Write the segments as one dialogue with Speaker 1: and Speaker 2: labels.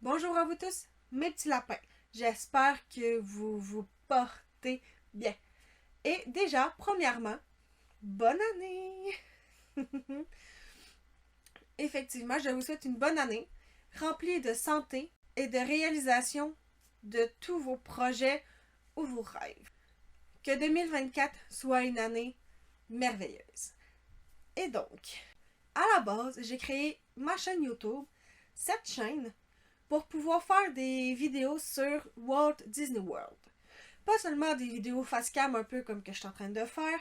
Speaker 1: Bonjour à vous tous, mes petits lapins. J'espère que vous vous portez bien. Et déjà, premièrement, bonne année! Effectivement, je vous souhaite une bonne année, remplie de santé et de réalisation de tous vos projets ou vos rêves. Que 2024 soit une année merveilleuse. Et donc, à la base, j'ai créé ma chaîne YouTube, cette chaîne, pour pouvoir faire des vidéos sur Walt Disney World. Pas seulement des vidéos face cam un peu comme que je suis en train de faire,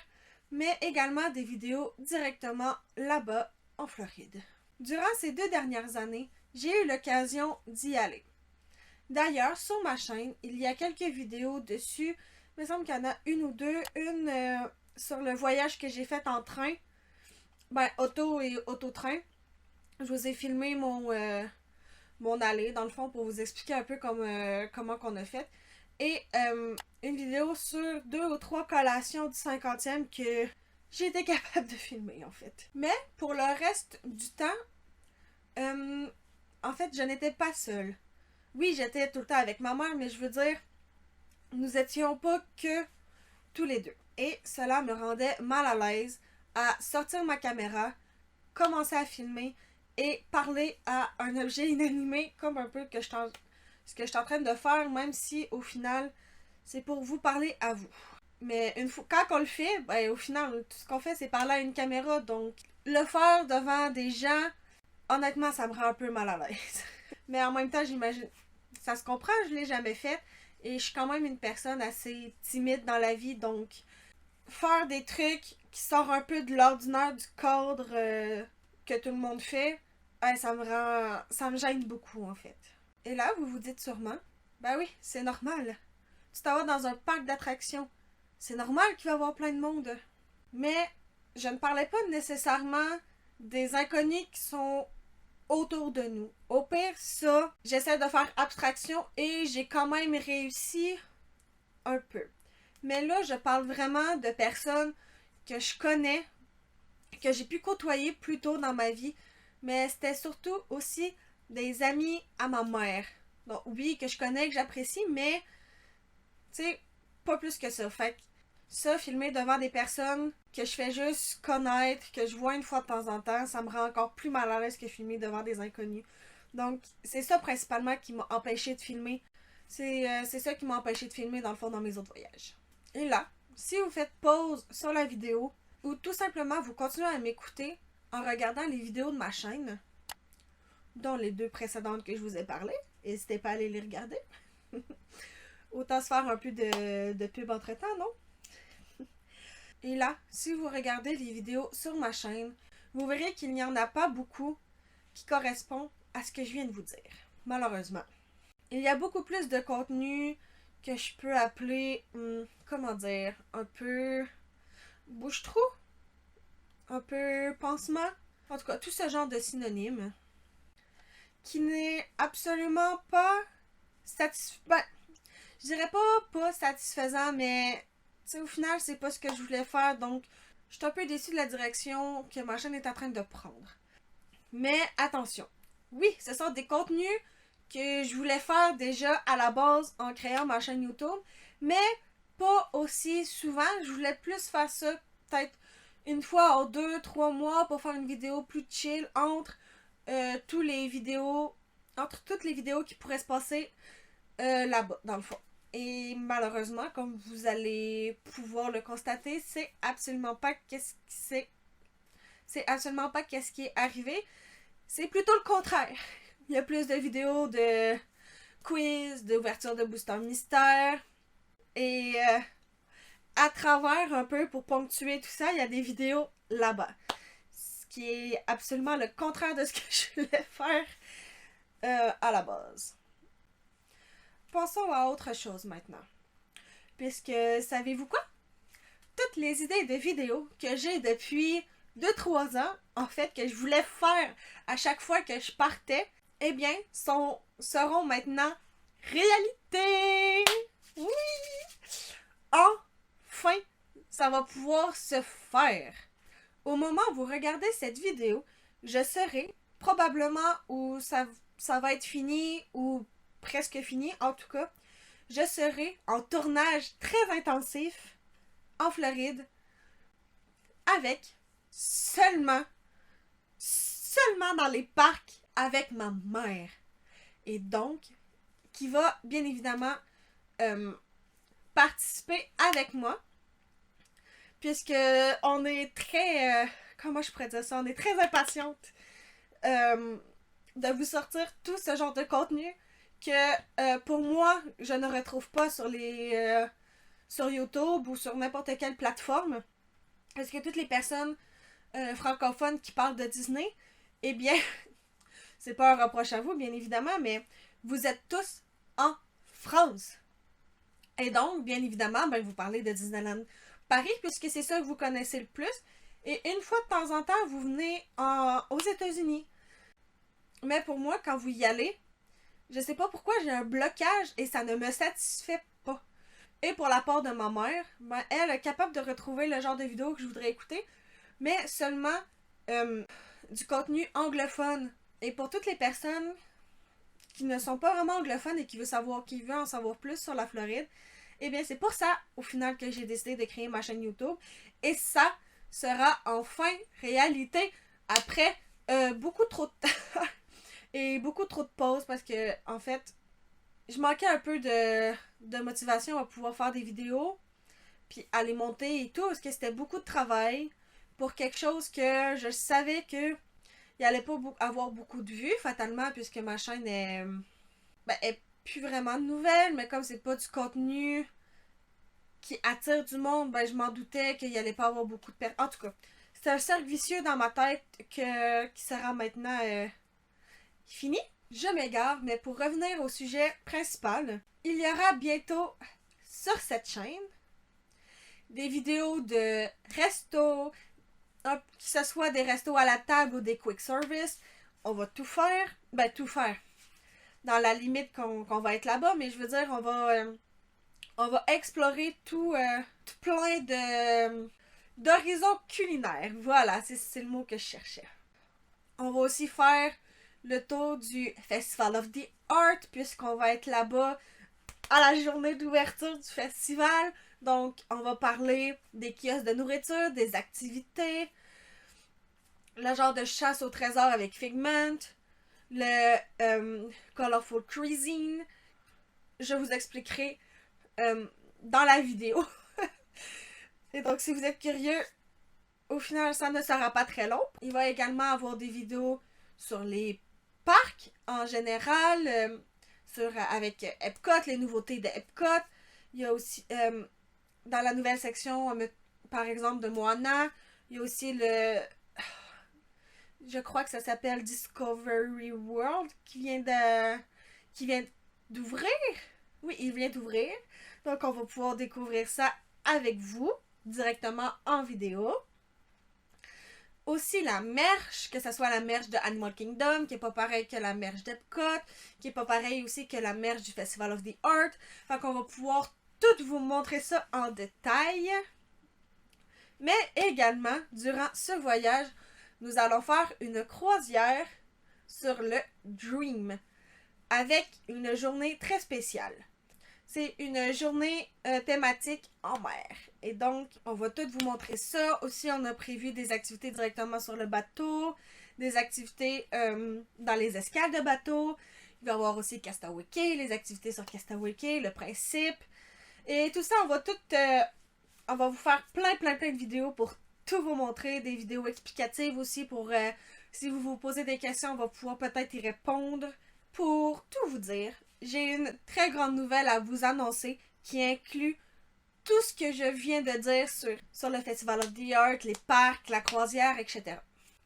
Speaker 1: mais également des vidéos directement là-bas en Floride. Durant ces 2 dernières années, j'ai eu l'occasion d'y aller. D'ailleurs, sur ma chaîne, il y a quelques vidéos dessus. Il me semble qu'il y en a une ou deux. Une sur le voyage que j'ai fait en train. Auto et autotrain. Je vous ai filmé mon allée, dans le fond, pour vous expliquer un peu comment qu'on a fait. Et une vidéo sur 2 ou 3 collations du 50e que j'ai été capable de filmer, en fait. Mais pour le reste du temps, en fait, je n'étais pas seule. Oui, j'étais tout le temps avec ma mère, mais je veux dire, nous étions pas que tous les deux. Et cela me rendait mal à l'aise à sortir ma caméra, commencer à filmer et parler à un objet inanimé comme un peu ce que je suis en train de faire, même si au final, c'est pour vous parler à vous. Mais une fois, quand on le fait, au final, tout ce qu'on fait, c'est parler à une caméra. Donc, le faire devant des gens, honnêtement, ça me rend un peu mal à l'aise. Mais en même temps, j'imagine, ça se comprend, je l'ai jamais fait. Et je suis quand même une personne assez timide dans la vie, donc faire des trucs qui sortent un peu de l'ordinaire, du cadre que tout le monde fait, ça me gêne beaucoup en fait. Et là, vous vous dites sûrement, ben oui, c'est normal. Tu t'en vas dans un parc d'attractions. C'est normal qu'il va y avoir plein de monde. Mais je ne parlais pas nécessairement des inconnus qui sont autour de nous. Au pire, ça, j'essaie de faire abstraction et j'ai quand même réussi un peu. Mais là, je parle vraiment de personnes que je connais, que j'ai pu côtoyer plus tôt dans ma vie, mais c'était surtout aussi des amis à ma mère. Donc oui, que je connais, que j'apprécie, mais tu sais, pas plus que ça. Fait que ça, filmer devant des personnes que je fais juste connaître, que je vois une fois de temps en temps, ça me rend encore plus mal à l'aise que filmer devant des inconnus. Donc, c'est ça principalement qui m'a empêché de filmer. C'est ça qui m'a empêché de filmer dans le fond dans mes autres voyages. Et là, si vous faites pause sur la vidéo ou tout simplement vous continuez à m'écouter en regardant les vidéos de ma chaîne, dont les 2 précédentes que je vous ai parlé, n'hésitez pas à aller les regarder. Autant se faire un peu de pub entre temps, non? Et là, si vous regardez les vidéos sur ma chaîne, vous verrez qu'il n'y en a pas beaucoup qui correspondent à ce que je viens de vous dire, malheureusement. Il y a beaucoup plus de contenu que je peux appeler, comment dire, un peu bouche-trou, un peu pansement, en tout cas, tout ce genre de synonymes qui n'est absolument pas satisfaisant. Je dirais pas satisfaisant, mais au final, c'est pas ce que je voulais faire, donc je suis un peu déçue de la direction que ma chaîne est en train de prendre. Mais attention, oui, ce sont des contenus que je voulais faire déjà à la base en créant ma chaîne YouTube, mais pas aussi souvent. Je voulais plus faire ça peut-être une fois en 2, 3 mois pour faire une vidéo plus chill entre toutes les vidéos qui pourraient se passer là-bas, dans le fond. Et malheureusement, comme vous allez pouvoir le constater, c'est absolument pas qu'est-ce qui est arrivé. C'est plutôt le contraire. Il y a plus de vidéos de quiz, d'ouverture de booster mystère. Et à travers un peu pour ponctuer tout ça, il y a des vidéos là-bas. Ce qui est absolument le contraire de ce que je voulais faire à la base. Passons à autre chose maintenant. Puisque, savez-vous quoi? Toutes les idées de vidéos que j'ai depuis 2, 3 ans, en fait, que je voulais faire à chaque fois que je partais, eh bien, seront maintenant réalité! Oui! Enfin, ça va pouvoir se faire. Au moment où vous regardez cette vidéo, je serai probablement où ça va être fini ou presque fini, en tout cas, je serai en tournage très intensif en Floride avec seulement dans les parcs avec ma mère. Et donc, qui va bien évidemment participer avec moi, puisque on est très, comment je pourrais dire ça, on est très impatiente de vous sortir tout ce genre de contenu que pour moi, je ne retrouve pas sur YouTube ou sur n'importe quelle plateforme. Parce que toutes les personnes francophones qui parlent de Disney, eh bien, c'est pas un reproche à vous, bien évidemment, mais vous êtes tous en France. Et donc, bien évidemment, vous parlez de Disneyland Paris, puisque c'est ça que vous connaissez le plus. Et une fois de temps en temps, vous venez aux États-Unis. Mais pour moi, quand vous y allez, je sais pas pourquoi j'ai un blocage et ça ne me satisfait pas. Et pour la part de ma mère, elle est capable de retrouver le genre de vidéo que je voudrais écouter, mais seulement du contenu anglophone. Et pour toutes les personnes qui ne sont pas vraiment anglophones et qui veulent en savoir plus sur la Floride, eh bien c'est pour ça au final que j'ai décidé de créer ma chaîne YouTube. Et ça sera enfin réalité après beaucoup trop de temps et beaucoup trop de pauses parce que en fait je manquais un peu de motivation à pouvoir faire des vidéos puis à les monter et tout parce que c'était beaucoup de travail pour quelque chose que je savais que il allait pas avoir beaucoup de vues fatalement puisque ma chaîne est plus vraiment de nouvelles, mais comme c'est pas du contenu qui attire du monde, je m'en doutais qu'il y allait pas avoir beaucoup de personnes. En tout cas, c'est un cercle vicieux dans ma tête qui sera maintenant fini. Je m'égare, mais pour revenir au sujet principal, il y aura bientôt sur cette chaîne des vidéos de restos, que ce soit des restos à la table ou des quick service. On va tout faire. Tout faire. Dans la limite qu'on va être là-bas, mais je veux dire, on va explorer tout plein d'horizons culinaires. Voilà, c'est le mot que je cherchais. On va aussi faire le tour du Festival of the Art, puisqu'on va être là-bas à la journée d'ouverture du festival. Donc, on va parler des kiosques de nourriture, des activités, le genre de chasse au trésor avec Figment, le Colorful Cuisine. Je vous expliquerai dans la vidéo. Et donc, si vous êtes curieux, au final, ça ne sera pas très long. Il va également avoir des vidéos sur les parcs en général, avec Epcot, les nouveautés de Epcot. Il y a aussi, dans la nouvelle section, par exemple, de Moana, il y a aussi je crois que ça s'appelle Discovery World qui vient d'ouvrir. Oui, il vient d'ouvrir. Donc, on va pouvoir découvrir ça avec vous, directement en vidéo. Aussi la merch, que ce soit la merch de Animal Kingdom, qui est pas pareil que la merch d'Epcot, qui est pas pareil aussi que la merch du Festival of the Art. Fait qu'on va pouvoir tout vous montrer ça en détail. Mais également, durant ce voyage, nous allons faire une croisière sur le Dream, avec une journée très spéciale. C'est une journée thématique en mer. Et donc, on va tout vous montrer ça. Aussi, on a prévu des activités directement sur le bateau, des activités dans les escales de bateau. Il va y avoir aussi Castaway Cay, les activités sur Castaway Cay, le principe. Et tout ça, on va vous faire plein de vidéos pour tout vous montrer. Des vidéos explicatives aussi pour, si vous vous posez des questions, on va pouvoir peut-être y répondre. Pour tout vous dire, j'ai une très grande nouvelle à vous annoncer qui inclut tout ce que je viens de dire sur le Festival of the Art, les parcs, la croisière, etc.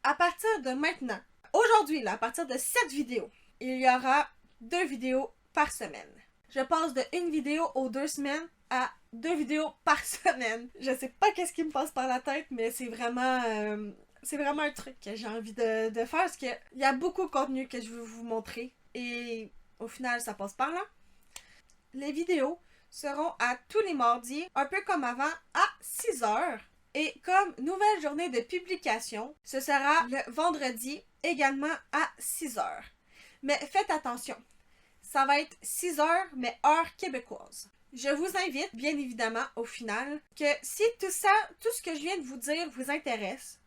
Speaker 1: À partir de maintenant, aujourd'hui, à partir de cette vidéo, il y aura 2 vidéos par semaine. Je passe de 1 vidéo aux 2 semaines à 2 vidéos par semaine. Je sais pas qu'est-ce qui me passe par la tête, mais c'est vraiment un truc que j'ai envie de faire parce qu'il y a beaucoup de contenu que je veux vous montrer. Et au final, ça passe par là. Les vidéos seront à tous les mardis, un peu comme avant, à 6h. Et comme nouvelle journée de publication, ce sera le vendredi, également à 6h. Mais faites attention, ça va être 6 heures, mais heure québécoise. Je vous invite, bien évidemment, au final, que si tout ce que je viens de vous dire vous intéresse,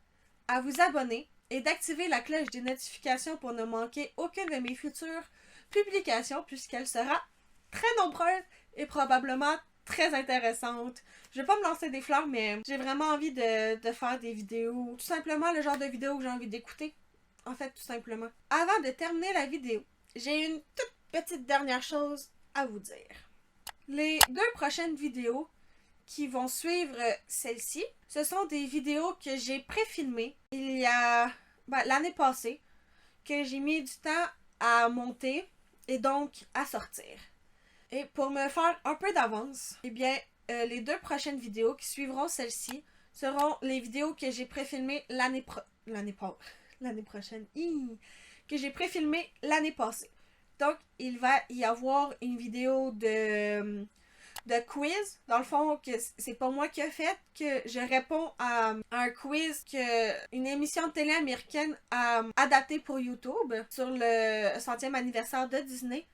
Speaker 1: à vous abonner et d'activer la cloche des notifications pour ne manquer aucune de mes futures publications, puisqu'elle sera très nombreuse et probablement très intéressante. Je vais pas me lancer des fleurs, mais j'ai vraiment envie de faire des vidéos. Tout simplement le genre de vidéo que j'ai envie d'écouter. En fait, tout simplement. Avant de terminer la vidéo, j'ai une toute petite dernière chose à vous dire. Les 2 prochaines vidéos qui vont suivre celle-ci, ce sont des vidéos que j'ai pré-filmées il y a l'année passée, que j'ai mis du temps à monter et donc à sortir. Et pour me faire un peu d'avance, eh bien, les 2 prochaines vidéos qui suivront celle-ci seront les vidéos que j'ai pré-filmées l'année prochaine. Que j'ai pré-filmées l'année passée. Donc, il va y avoir une vidéo de quiz. Dans le fond, que c'est pas moi qui ai fait, que je réponds à un quiz que une émission de télé américaine a adapté pour YouTube sur le 100e anniversaire de Disney.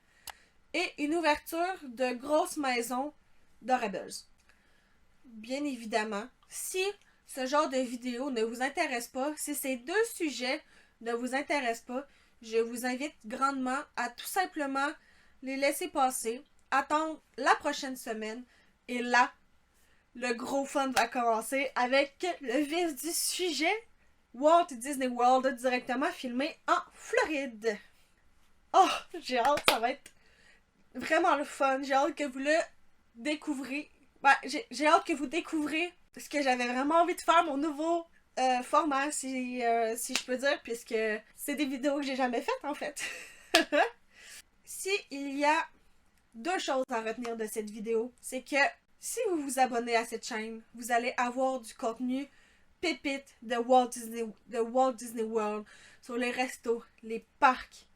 Speaker 1: Et une ouverture de grosse maison d'Horribles. Bien évidemment, si ce genre de vidéo ne vous intéresse pas, si ces 2 sujets ne vous intéressent pas, je vous invite grandement à tout simplement les laisser passer, attendre la prochaine semaine, et là, le gros fun va commencer avec le vif du sujet, Walt Disney World directement filmé en Floride. Oh, j'ai hâte, ça va être vraiment le fun. J'ai hâte que vous le découvrez. J'ai hâte que vous découvrez ce que j'avais vraiment envie de faire, mon nouveau format, si je peux dire, puisque c'est des vidéos que j'ai jamais faites, en fait. Il y a 2 choses à retenir de cette vidéo, c'est que si vous vous abonnez à cette chaîne, vous allez avoir du contenu pépite de Walt Disney World sur les restos, les parcs,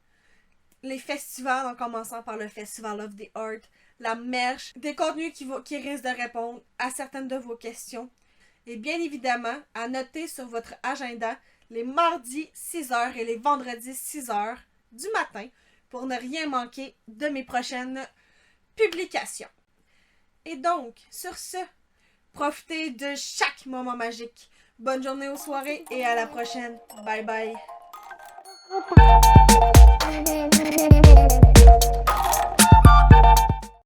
Speaker 1: les festivals, en commençant par le Festival of the Art, la merch, des contenus qui risquent de répondre à certaines de vos questions. Et bien évidemment, à noter sur votre agenda les mardis 6h et les vendredis 6h du matin pour ne rien manquer de mes prochaines publications. Et donc, sur ce, profitez de chaque moment magique. Bonne journée ou soirée et à la prochaine. Bye bye.